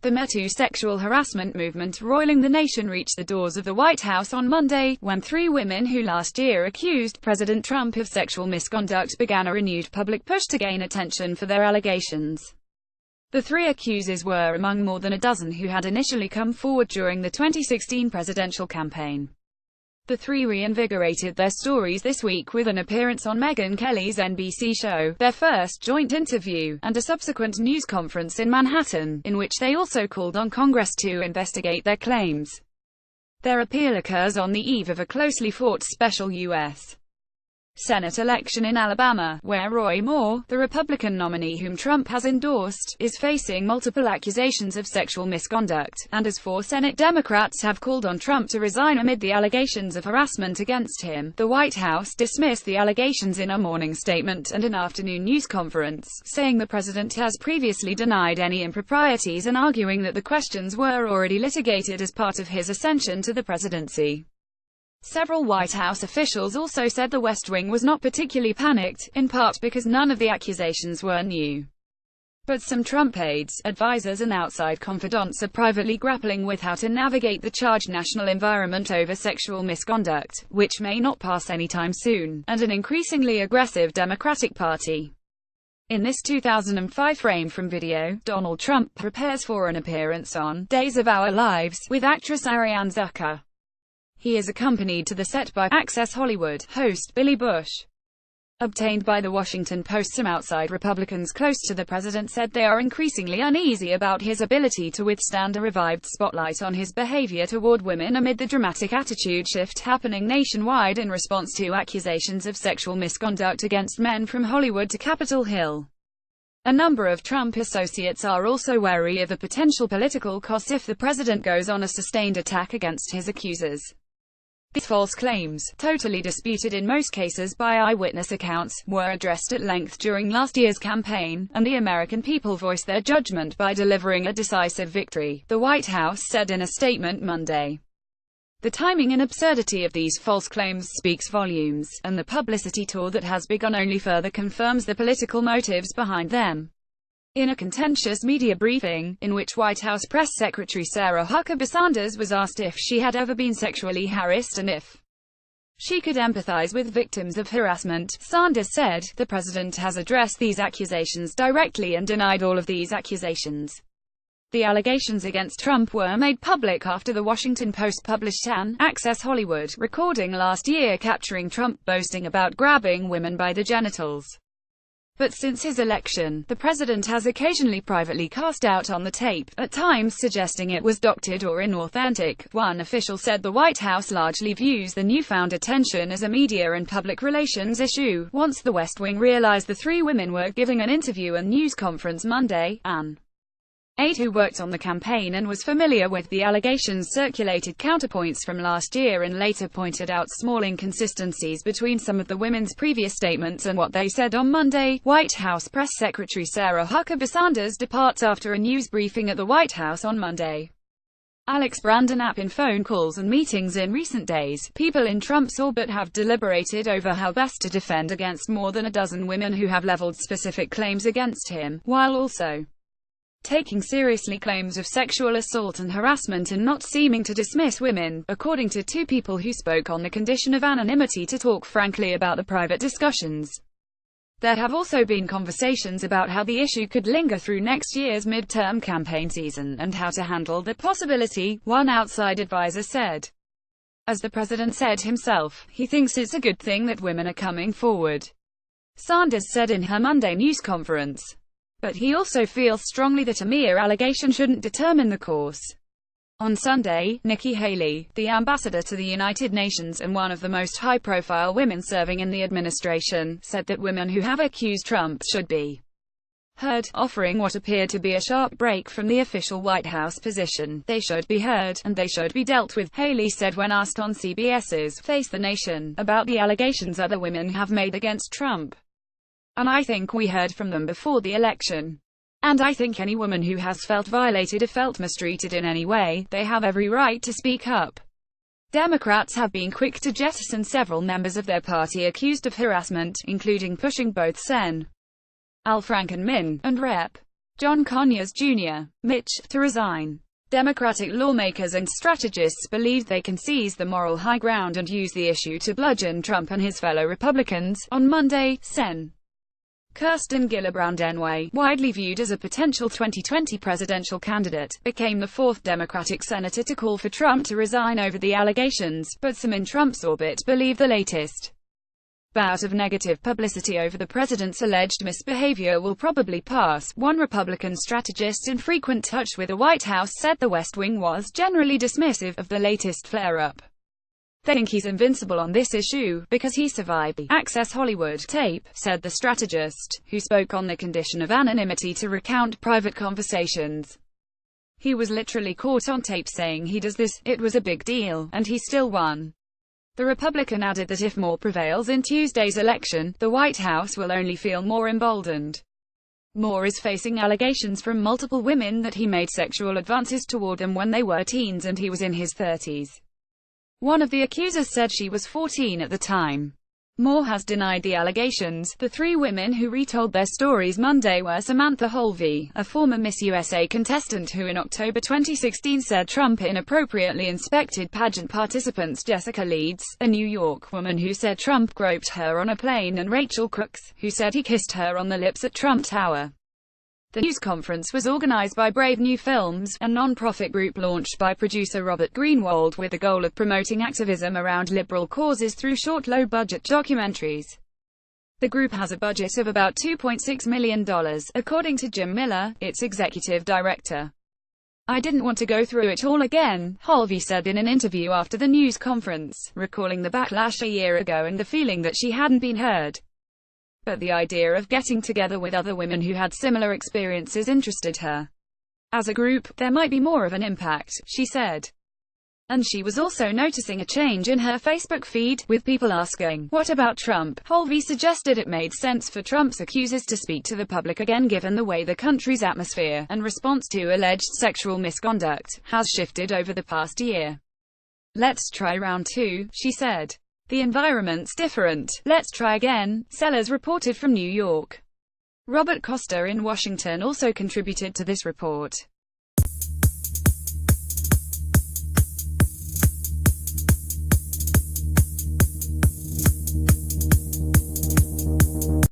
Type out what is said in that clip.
The Me Too sexual harassment movement roiling the nation reached the doors of the White House on Monday, when three women who last year accused President Trump of sexual misconduct began a renewed public push to gain attention for their allegations. The three accusers were among more than a dozen who had initially come forward during the 2016 presidential campaign. The three reinvigorated their stories this week with an appearance on Megyn Kelly's NBC show, their first joint interview, and a subsequent news conference in Manhattan, in which they also called on Congress to investigate their claims. Their appeal occurs on the eve of a closely fought special U.S. Senate election in Alabama, where Roy Moore, the Republican nominee whom Trump has endorsed, is facing multiple accusations of sexual misconduct, and as 4 Senate Democrats have called on Trump to resign amid the allegations of harassment against him. The White House dismissed the allegations in a morning statement and an afternoon news conference, saying the president has previously denied any improprieties and arguing that the questions were already litigated as part of his ascension to the presidency. Several White House officials also said the West Wing was not particularly panicked, in part because none of the accusations were new. But some Trump aides, advisors and outside confidants are privately grappling with how to navigate the charged national environment over sexual misconduct, which may not pass anytime soon, and an increasingly aggressive Democratic Party. In this 2005 frame from video, Donald Trump prepares for an appearance on Days of Our Lives with actress Ariane Zucker. He is accompanied to the set by Access Hollywood host Billy Bush. Obtained by The Washington Post, some outside Republicans close to the president said they are increasingly uneasy about his ability to withstand a revived spotlight on his behavior toward women amid the dramatic attitude shift happening nationwide in response to accusations of sexual misconduct against men from Hollywood to Capitol Hill. A number of Trump associates are also wary of the potential political costs if the president goes on a sustained attack against his accusers. These false claims, totally disputed in most cases by eyewitness accounts, were addressed at length during last year's campaign, and the American people voiced their judgment by delivering a decisive victory, the White House said in a statement Monday. The timing and absurdity of these false claims speaks volumes, and the publicity tour that has begun only further confirms the political motives behind them. In a contentious media briefing, in which White House Press Secretary Sarah Huckabee Sanders was asked if she had ever been sexually harassed and if she could empathize with victims of harassment, Sanders said, "The president has addressed these accusations directly and denied all of these accusations." The allegations against Trump were made public after The Washington Post published an Access Hollywood recording last year capturing Trump boasting about grabbing women by the genitals. But since his election, the president has occasionally privately cast doubt on the tape, at times suggesting it was doctored or inauthentic. One official said the White House largely views the newfound attention as a media and public relations issue. Once the West Wing realized the three women were giving an interview and news conference Monday, an aide who worked on the campaign and was familiar with the allegations circulated counterpoints from last year and later pointed out small inconsistencies between some of the women's previous statements and what they said on Monday. White House Press Secretary Sarah Huckabee Sanders departs after a news briefing at the White House on Monday. Alex Brandon App in phone calls and meetings in recent days, people in Trump's orbit have deliberated over how best to defend against more than a dozen women who have leveled specific claims against him, while also taking seriously claims of sexual assault and harassment and not seeming to dismiss women, according to 2 people who spoke on the condition of anonymity to talk frankly about the private discussions. There have also been conversations about how the issue could linger through next year's midterm campaign season, and how to handle the possibility, one outside advisor said. As the president said himself, he thinks it's a good thing that women are coming forward, Sanders said in her Monday news conference. But he also feels strongly that a mere allegation shouldn't determine the course. On Sunday, Nikki Haley, the ambassador to the United Nations and one of the most high-profile women serving in the administration, said that women who have accused Trump should be heard, offering what appeared to be a sharp break from the official White House position. They should be heard, and they should be dealt with, Haley said when asked on CBS's Face the Nation about the allegations other women have made against Trump. And I think we heard from them before the election. And I think any woman who has felt violated or felt mistreated in any way, they have every right to speak up. Democrats have been quick to jettison several members of their party accused of harassment, including pushing both Sen. Al Franken and Rep. John Conyers Jr., Mitch, to resign. Democratic lawmakers and strategists believe they can seize the moral high ground and use the issue to bludgeon Trump and his fellow Republicans. On Monday, Sen. Kirsten Gillibrand Enway, widely viewed as a potential 2020 presidential candidate, became the fourth Democratic senator to call for Trump to resign over the allegations, but some in Trump's orbit believe the latest bout of negative publicity over the president's alleged misbehavior will probably pass. One Republican strategist in frequent touch with the White House said the West Wing was generally dismissive of the latest flare-up. They think he's invincible on this issue, because he survived the Access Hollywood tape, said the strategist, who spoke on the condition of anonymity to recount private conversations. He was literally caught on tape saying he does this, it was a big deal, and he still won. The Republican added that if Moore prevails in Tuesday's election, the White House will only feel more emboldened. Moore is facing allegations from multiple women that he made sexual advances toward them when they were teens and he was in his 30s. One of the accusers said she was 14 at the time. Moore has denied the allegations. The three women who retold their stories Monday were Samantha Holvey, a former Miss USA contestant who in October 2016 said Trump inappropriately inspected pageant participants, Jessica Leeds, a New York woman who said Trump groped her on a plane, and Rachel Crooks, who said he kissed her on the lips at Trump Tower. The news conference was organized by Brave New Films, a non-profit group launched by producer Robert Greenwald with the goal of promoting activism around liberal causes through short, low-budget documentaries. The group has a budget of about $2.6 million, according to Jim Miller, its executive director. "I didn't want to go through it all again," Holvey said in an interview after the news conference, recalling the backlash a year ago and the feeling that she hadn't been heard. But the idea of getting together with other women who had similar experiences interested her. "As a group, there might be more of an impact," she said. And she was also noticing a change in her Facebook feed, with people asking, "What about Trump?" Holvey suggested it made sense for Trump's accusers to speak to the public again given the way the country's atmosphere, and response to alleged sexual misconduct, has shifted over the past year. "Let's try round two," she said. "The environment's different. Let's try again," Sellers reported from New York. Robert Costa in Washington also contributed to this report.